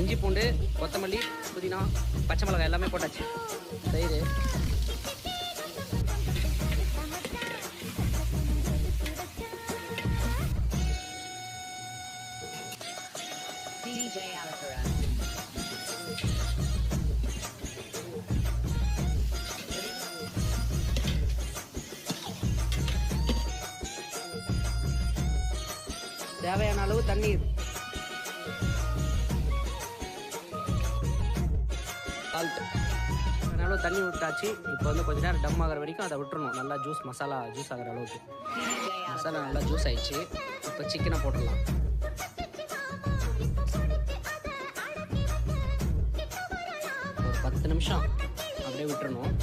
இஞ்சி பூண்டு கொத்தமல்லி புதினா பச்சை மிளகாய் எல்லாமே போட்டாச்சு. தயிர் தேவையான அளவு தண்ணீர், சால்ட், அதனால தண்ணி விட்டாச்சு. இப்போ வந்து கொஞ்ச நேரம் டம் ஆகிற வரைக்கும் அதை விட்டுறணும். நல்லா மசாலா ஜூஸ் ஆகிற அளவுக்கு. மசாலா நல்லா ஜூஸ் ஆயிடுச்சு. இப்போ சிக்கனை போட்டுடலாம். ஒரு 10 நிமிஷம் அப்படியே விட்டுறணும்.